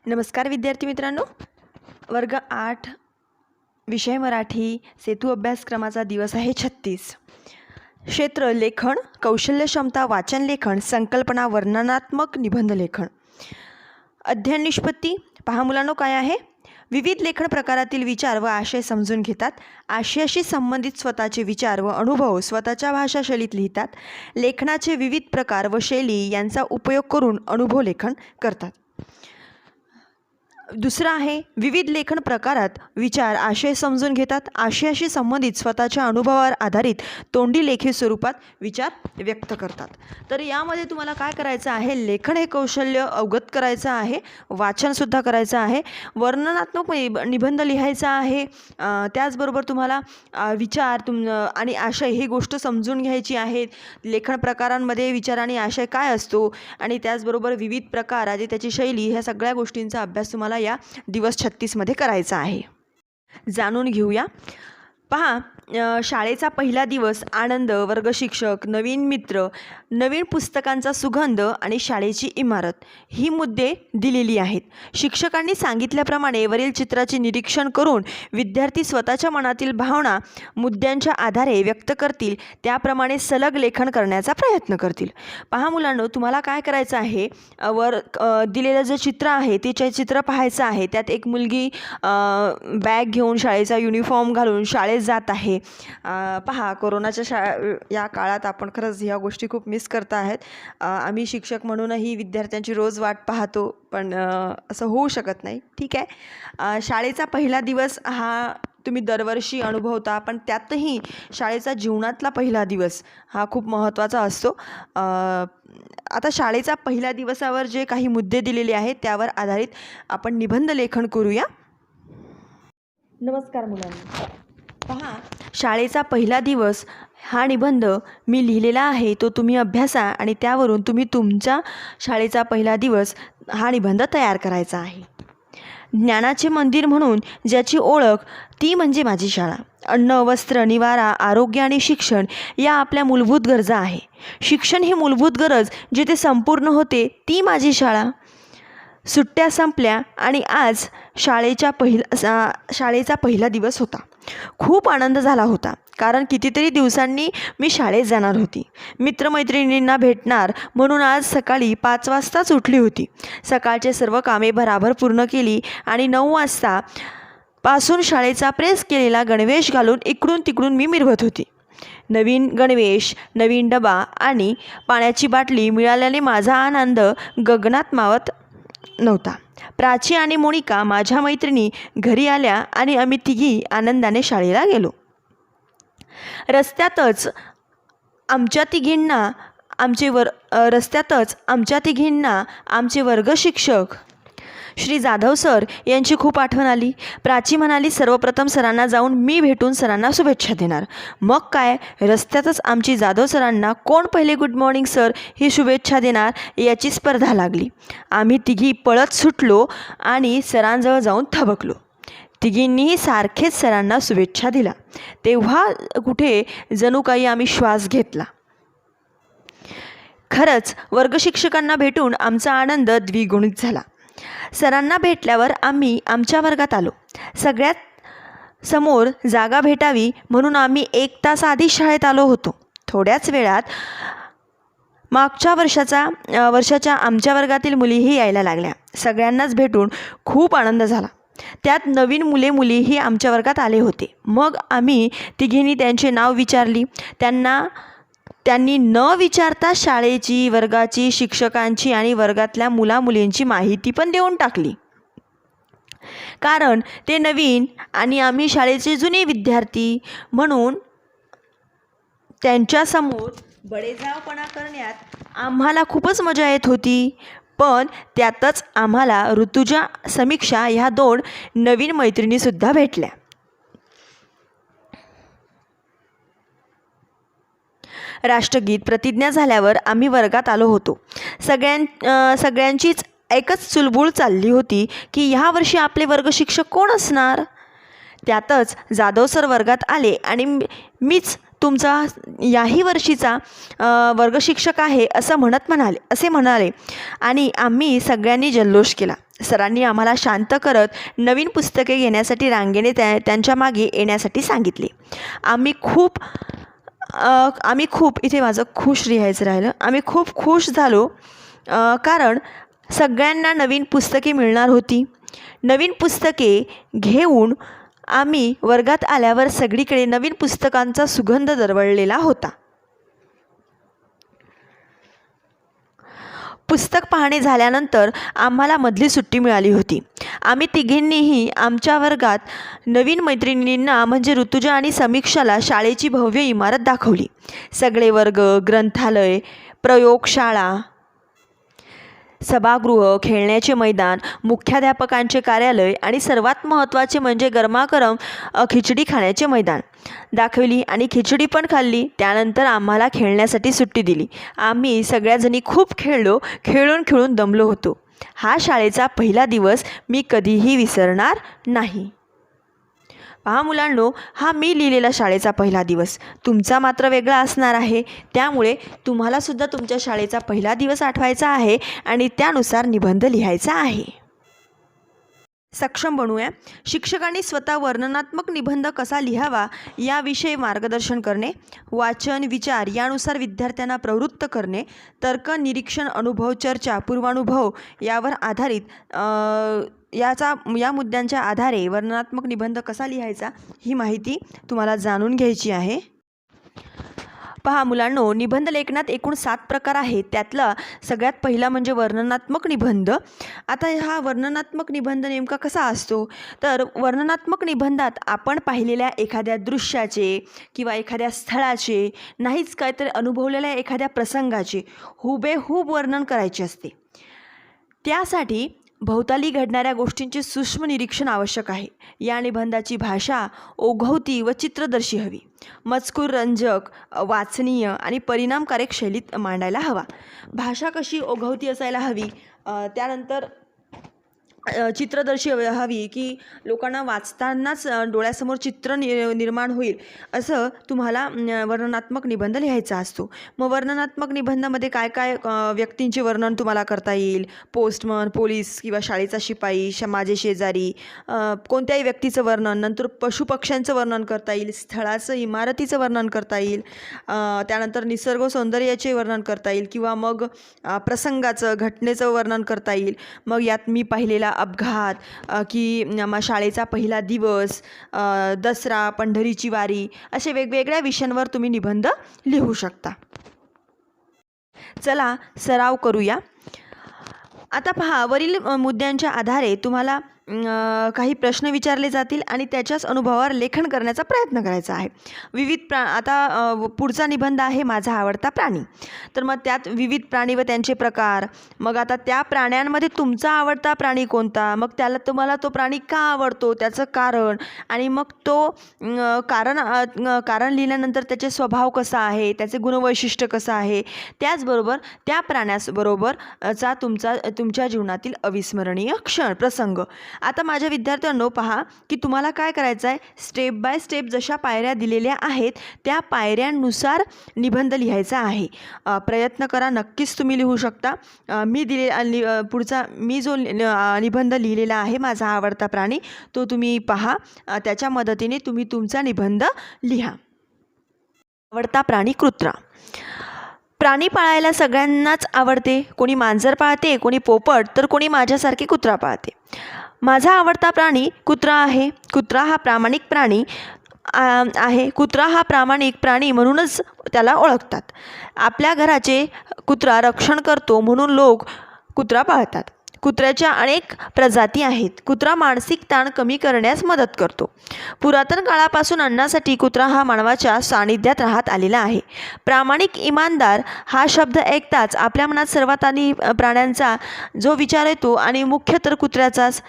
नमस्कार विद्यार्थी मित्रांनो, वर्ग 8 विषय मराठी सेतू अभ्यासक्रमाचा दिवस आहे 36. क्षेत्र लेखन, कौशल्य क्षमता, वाचन लेखन, संकल्पना, वर्णनात्मक निबंध लेखन. अध्ययन निष्पत्ती पहा मुलांनो काय आहे. विविध लेखन प्रकारातील विचार व आशय समजून घेतात. आशयाशी संबंधित स्वतःचे विचार व अनुभव स्वतःच्या भाषा शैलीत लिहितात. लेखनाचे विविध प्रकार व शैली यांचा उपयोग करून अनुभव लेखन करतात. दुसरा आहे विविध लेखन प्रकारात विचार आशय समजून घेतात. आशयाशी संबंधित स्वतःच्या अनुभवावर आधारित तोंडी लेखी स्वरूपात विचार व्यक्त करतात. तर यामध्ये तुम्हाला काय करायचं आहे, लेखन हे कौशल्य अवगत करायचं आहे, वाचनसुद्धा करायचं आहे, वर्णनात्मक निबंध लिहायचा आहे. त्याचबरोबर तुम्हाला विचार आणि आशय ही गोष्ट समजून घ्यायची आहे. लेखन प्रकारांमध्ये विचार आणि आशय काय असतो आणि त्याचबरोबर विविध प्रकार आणि त्याची शैली ह्या सगळ्या गोष्टींचा अभ्यास तुम्हाला या दिवस 36 मध्ये करायचा आहे. जाणून घेऊया. पहा, शाळेचा पहिला दिवस, आनंद, वर्ग शिक्षक, नवीन मित्र, नवीन पुस्तकांचा सुगंध आणि शाळेची इमारत ही मुद्दे दिलेली आहेत. शिक्षकांनी सांगितल्याप्रमाणे वरील चित्राचे निरीक्षण करून विद्यार्थी स्वतःच्या मनातील भावना मुद्द्यांच्या आधारे व्यक्त करतील. त्याप्रमाणे सलग लेखन करण्याचा प्रयत्न करतील. पहा मुलांनो, तुम्हाला काय करायचं आहे, वर दिलेलं जे चित्र आहे ते चित्र पाहायचं आहे. त्यात एक मुलगी बॅग घेऊन, शाळेचा युनिफॉर्म घालून शाळेत जात आहे. पहा, कोरोनाच्या या काळात आपण खरंच ह्या गोष्टी खूप मिस करत आहेत. आम्ही शिक्षक म्हणूनही विद्यार्थ्यांची रोज वाट पाहतो, पण असं होऊ शकत नाही. ठीक आहे, शाळेचा पहिला दिवस हा तुम्ही दरवर्षी अनुभवता, पण त्यातही शाळेचा जीवनातला पहिला दिवस हा खूप महत्त्वाचा असतो. आता शाळेचा पहिल्या दिवसावर जे काही मुद्दे दिलेले आहेत त्यावर आधारित आपण निबंध लेखन करूया. नमस्कार मुलांनो, पहा, शाळेचा पहिला दिवस हा निबंध मी लिहिलेला आहे. तो तुम्ही अभ्यासा आणि त्यावरून तुम्ही तुमच्या शाळेचा पहिला दिवस हा निबंध तयार करायचा आहे. ज्ञानाचे मंदिर म्हणून ज्याची ओळख ती म्हणजे माझी शाळा. अन्न, वस्त्र, निवारा, आरोग्य आणि शिक्षण या आपल्या मूलभूत गरजा आहे. शिक्षण ही मूलभूत गरज जिथे संपूर्ण होते ती माझी शाळा. सुट्ट्या संपल्या आणि आज शाळेचा पहिला दिवस होता. खूप आनंद झाला होता, कारण कितीतरी दिवसांनी मी शाळेत जाणार होती. मित्रमैत्रिणींना भेटणार म्हणून आज सकाळी 5 वाजताच उठली होती. सकाळचे सर्व कामे भराभर पूर्ण केली आणि 9 वाजता पासून शाळेचा प्रेस केलेला गणवेश घालून इकडून तिकडून मी मिरवत होती. नवीन गणवेश, नवीन डबा आणि पाण्याची बाटली मिळाल्याने माझा आनंद गगनात मावत नव्हता. प्राची आणि मोनिका माझ्या मैत्रिणी घरी आल्या आणि आम्ही तिघी आनंदाने शाळेला गेलो. रस्त्यातच आमच्या तिघींना आमचे वर्ग शिक्षक श्री जाधव सर यांची खूप आठवण आली. प्राची म्हणाली, सर्वप्रथम सरांना जाऊन मी भेटून सरांना शुभेच्छा देणार. मग काय, रस्त्यातच आमची जाधव सरांना कोण पहिले गुड मॉर्निंग सर ही शुभेच्छा देणार याची स्पर्धा लागली. आम्ही तिघी पळत सुटलो आणि सरांजवळ जाऊन थबकलो. तिघींनीही सारखेच सरांना शुभेच्छा दिला. तेव्हा कुठे जणू काही आम्ही श्वास घेतला. खरंच वर्ग शिक्षकांना भेटून आमचा आनंद द्विगुणित झाला. सरांना भेटल्यावर आम्ही आमच्या वर्गात आलो. सगळ्यात समोर जागा भेटावी म्हणून आम्ही 1 तास आधी शाळेत आलो होतो. थोड्याच वेळात मागच्या वर्षाच्या आमच्या वर्गातील मुलीही यायला लागल्या. सगळ्यांनाच भेटून खूप आनंद झाला. त्यात नवीन मुलीही आमच्या वर्गात आले होते. मग आम्ही तिघींनी त्यांचे नाव विचारली. त्यांनी न विचारता शाळेची, वर्गाची, शिक्षकांची आणि वर्गातल्या मुलींची माहिती पण देऊन टाकली. कारण ते नवीन आणि आम्ही शाळेचे जुने विद्यार्थी म्हणून त्यांच्यासमोर बडेजावपणा करण्यात आम्हाला खूपच मजा येत होती. पण त्यातच आम्हाला ऋतुजा, समीक्षा ह्या 2 नवीन मैत्रिणीसुद्धा भेटल्या. राष्ट्रगीत प्रतिज्ञा झाल्यावर आम्ही वर्गात आलो होतो. सगळ्यांचीच एकच चुलबुल चालली होती की ह्या वर्षी आपले वर्ग शिक्षक कोण असणार. त्यातच जाधव सर वर्गात आले आणि मीच तुमचा याही वर्षीचा वर्ग शिक्षक आहे असे म्हणाले आणि आम्ही सगळ्यांनी जल्लोष केला. सरांनी आम्हाला शांत करत नवीन पुस्तके घेण्यासाठी रांगेने त्यांच्या मागे येण्यासाठी सांगितले. आम्ही खूप इथे माझं खुश लिहायचं राहिलं. आम्ही खूप खुश झालो कारण सगळ्यांना नवीन पुस्तके मिळणार होती. नवीन पुस्तके घेऊन आम्ही वर्गात आल्यावर सगळीकडे नवीन पुस्तकांचा सुगंध दरवळलेला होता. पुस्तक पाहणे झाल्यानंतर आम्हाला मधली सुट्टी मिळाली होती. आम्ही तिघींनीही आमच्या वर्गात नवीन मैत्रिणींना म्हणजे ऋतुजा आणि समीक्षाला शाळेची भव्य इमारत दाखवली. सगळे वर्ग, ग्रंथालय, प्रयोगशाळा, सभागृह, खेळण्याचे मैदान, मुख्याध्यापकांचे कार्यालय आणि सर्वात महत्त्वाचे म्हणजे गरमागरम खिचडी खाण्याचे मैदान दाखवली आणि खिचडी पण खाल्ली. त्यानंतर आम्हाला खेळण्यासाठी सुट्टी दिली. आम्ही सगळ्याजणी खूप खेळून दमलो होतो. हा शाळेचा पहिला दिवस मी कधीही विसरणार नाही. पहा मुलांनो, हा मी लिहिलेला शाळेचा पहिला दिवस. तुमचा मात्र वेगळा असणार आहे. त्यामुळे तुम्हालासुद्धा तुमच्या शाळेचा पहिला दिवस आठवायचा आहे आणि त्यानुसार निबंध लिहायचा आहे. सक्षम बनूया. शिक्षकांनी स्वतः वर्णनात्मक निबंध कसा लिहावा याविषयी मार्गदर्शन करणे, वाचन, विचार यानुसार विद्यार्थ्यांना प्रवृत्त करणे, तर्क, निरीक्षण, अनुभव, चर्चा, पूर्वानुभव यावर आधारित या मुद्द्यांच्या आधारे वर्णनात्मक निबंध कसा लिहायचा ही माहिती तुम्हाला जाणून घ्यायची आहे. पहा मुलांनो, निबंध लेखनात एकूण 7 प्रकार आहेत. त्यातला सगळ्यात पहिला म्हणजे वर्णनात्मक निबंध. आता हा वर्णनात्मक निबंध नेमका कसा असतो, तर वर्णनात्मक निबंधात आपण पाहिलेल्या एखाद्या दृश्याचे किंवा एखाद्या स्थळाचे, नाहीच काय तर अनुभवलेल्या एखाद्या प्रसंगाचे हुबेहूब वर्णन करायचे असते. त्यासाठी भोवताली घडणाऱ्या गोष्टींचे सूक्ष्म निरीक्षण आवश्यक आहे. या निबंधाची भाषा ओघवती व चित्रदर्शी हवी. मजकूर रंजक, वाचनीय आणि परिणामकारक शैलीत मांडायला हवा. भाषा कशी ओघवती असायला हवी, त्यानंतर चित्रदर्शी हवी की लोकांना वाचतानाच डोळ्यासमोर चित्र निर्माण होईल असं तुम्हाला वर्णनात्मक निबंध लिहायचा असतो. मग वर्णनात्मक निबंधामध्ये काय काय व्यक्तींचे वर्णन तुम्हाला करता येईल. पोस्टमन, पोलीस किंवा शाळेचा शिपाई, माझे शेजारी, कोणत्याही व्यक्तीचं वर्णन, नंतर पशुपक्ष्यांचं वर्णन करता येईल, स्थळाचं, इमारतीचं वर्णन करता येईल, त्यानंतर निसर्ग सौंदर्याचे वर्णन करता येईल किंवा मग प्रसंगाचं, घटनेचं वर्णन करता येईल. मग यात मी पाहिलेला अपघात की शाळेचा पहिला दिवस, दसरा, पंढरीची वारी, असे वेगवेगळ्या विषयांवर तुम्ही निबंध लिहू शकता. चला सराव करूया. आता पहा, वरील मुद्द्यांच्या आधारे तुम्हाला काही प्रश्न विचारले जातील आणि त्याच्याच अनुभवावर लेखन करण्याचा प्रयत्न करायचा आहे. आता पुढचा निबंध आहे माझा आवडता प्राणी. तर मग त्यात विविध प्राणी व त्यांचे प्रकार, मग आता त्या प्राण्यांमध्ये तुमचा आवडता प्राणी कोणता, मग तुम्हाला तो प्राणी का आवडतो, त्याचं कारण, आणि मग तो कारण लिहिल्यानंतर त्याचे स्वभाव कसा आहे, त्याचे गुणवैशिष्ट्य कसं आहे, त्याचबरोबर त्या प्राण्याबरोबरचा तुमच्या जीवनातील अविस्मरणीय प्रसंग. आता माझ्या विद्यार्थ्यांनो, पहा की तुम्हाला काय करायचं आहे, स्टेप बाय स्टेप जशा पायऱ्या दिलेल्या आहेत त्या पायऱ्यांनुसार निबंध लिहायचा आहे. प्रयत्न करा, नक्कीच तुम्ही लिहू शकता. मी जो निबंध लिहिलेला आहे माझा आवडता प्राणी, तो तुम्ही पहा. त्याच्या मदतीने तुम्ही तुमचा निबंध लिहा. आवडता प्राणी कुत्रा. प्राणी पाळायला सगळ्यांनाच आवडते. कोणी मांजर पाळते, कोणी पोपट, तर कोणी माझ्यासारखे कुत्रा पाळते. माझा आवडता प्राणी कुत्रा आहे. कुत्रा हा प्रामाणिक प्राणी म्हणूनच त्याला ओळखतात. आपल्या घराचे कुत्रा रक्षण करतो म्हणून लोक कुत्रा पाळतात. कुत्र्याच्या अनेक प्रजाती आहेत. कुत्रा मानसिक ताण कमी करण्यास मदत करतो. पुरातन काळापासून अन्नासाठी कुत्रा हा मानवाच्या सानिध्यात राहत आलेला आहे. प्रामाणिक, इमानदार हा शब्द ऐकताच आपल्या मनात सर्वात आधी प्राण्यांचा जो विचार येतो आणि मुख्य तर कुत्र्याचाच.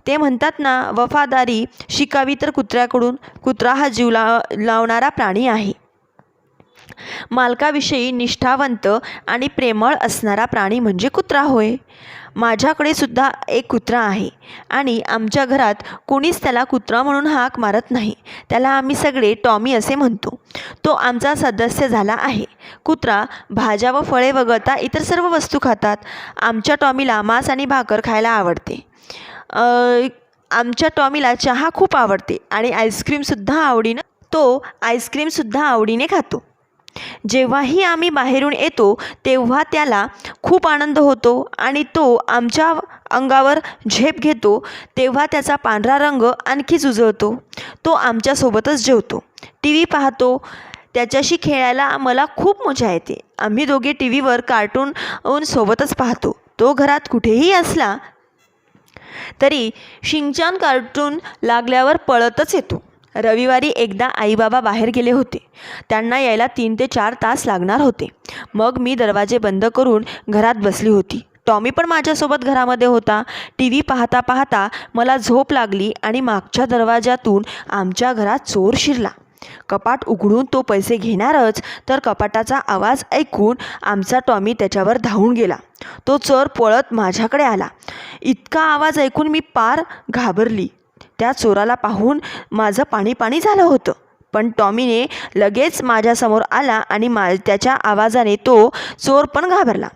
ते म्हणतात ना, वफादारी शिकावी तर कुत्र्याकडून. कुत्रा हा जीव लावणारा प्राणी आहे. मालकाविषयी निष्ठावंत आणि प्रेमळ असणारा प्राणी म्हणजे कुत्रा होय. माझ्याकडे सुद्धा एक कुत्रा आहे आणि आमच्या घरात कोणीच त्याला कुत्रा म्हणून हाक मारत नाही. त्याला आम्ही सगळे टॉमी असे म्हणतो. तो आमचा सदस्य झाला आहे. कुत्रा भाज्या व फळे वगळता इतर सर्व वस्तू खातात. आमच्या टॉमीला मांस आणि भाकर खायला आवडते. आमच्या टॉमीला चहा खूप आवडते आणि आईस्क्रीमसुद्धा आवडीने खातो. जेव्हाही आम्ही बाहेरून येतो तेव्हा त्याला खूप आनंद होतो आणि तो आमच्या अंगावर झेप घेतो तेव्हा त्याचा पांढरा रंग आणखीच उजळतो. तो आमच्यासोबतच जेवतो, टी व्ही पाहतो. त्याच्याशी खेळायला मला खूप मजा येते. आम्ही दोघे टी व्हीवर कार्टून सोबतच पाहतो. तो घरात कुठेही असला तरी शिंचान कार्टून लागल्यावर पळतच येतो. रविवारी एकदा आईबाबा बाहेर गेले होते. त्यांना यायला 3 ते 4 तास लागणार होते. मग मी दरवाजे बंद करून घरात बसली होती. टॉमी पण माझ्यासोबत घरामध्ये होता. टी व्ही पाहता पाहता मला झोप लागली आणि मागच्या दरवाजातून आमच्या घरात चोर शिरला. कपाट उघडून तो पैसे घेणारच तर कपाटाचा आवाज ऐकून आमचा टॉमी त्याच्यावर धावून गेला. तो चोर पळत माझ्याकडे आला. इतका आवाज ऐकून मी पार घाबरली. त्या चोराला पाहून माझं पाणी झालं होतं. पण टॉमीने लगेच माझ्यासमोर आला आणि त्याच्या आवाजाने तो चोर पण घाबरला.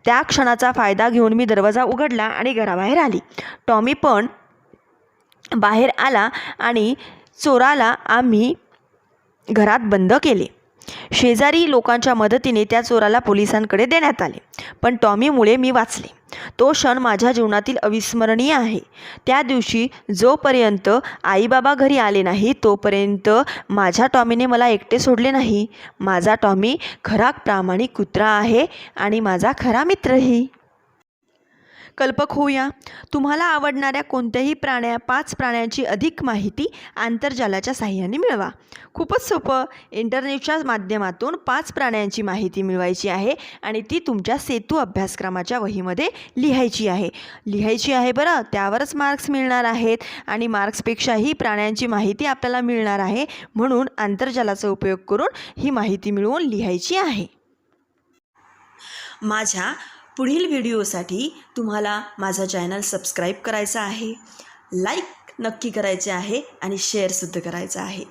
त्या क्षणाचा फायदा घेऊन मी दरवाजा उघडला आणि घराबाहेर आली. टॉमी पण बाहेर आला आणि चोराला आम्ही घरात बंद केले. शेजारी लोकांच्या मदतीने त्या चोराला पोलिसांकडे देण्यात आले. पण टॉमीमुळे मी वाचले. तो क्षण माझ्या जीवनातील अविस्मरणीय आहे. त्या दिवशी जोपर्यंत आईबाबा घरी आले नाही तोपर्यंत माझ्या टॉमीने मला एकटे सोडले नाही. माझा टॉमी खरा प्रामाणिक कुत्रा आहे आणि माझा खरा मित्रही. कल्पक होऊया. तुम्हाला आवडणाऱ्या कोणत्याही 5 प्राण्यांची अधिक माहिती आंतरजालाच्या साहाय्याने मिळवा. खूपच सोपं. इंटरनेटच्या माध्यमातून 5 प्राण्यांची माहिती मिळवायची आहे आणि ती तुमच्या सेतू अभ्यासक्रमाच्या वहीमध्ये लिहायची आहे बरं. त्यावरच मार्क्स मिळणार आहेत आणि मार्क्सपेक्षाही प्राण्यांची माहिती आपल्याला मिळणार आहे. म्हणून आंतरजालाचा उपयोग करून ही माहिती मिळवून लिहायची आहे. माझ्या पुढील व्हिडिओसाठी तुम्हाला माझा चॅनल सबस्क्राईब करायचा आहे, लाईक नक्की करायचे आहे आणि शेअरसुद्धा करायचा आहे.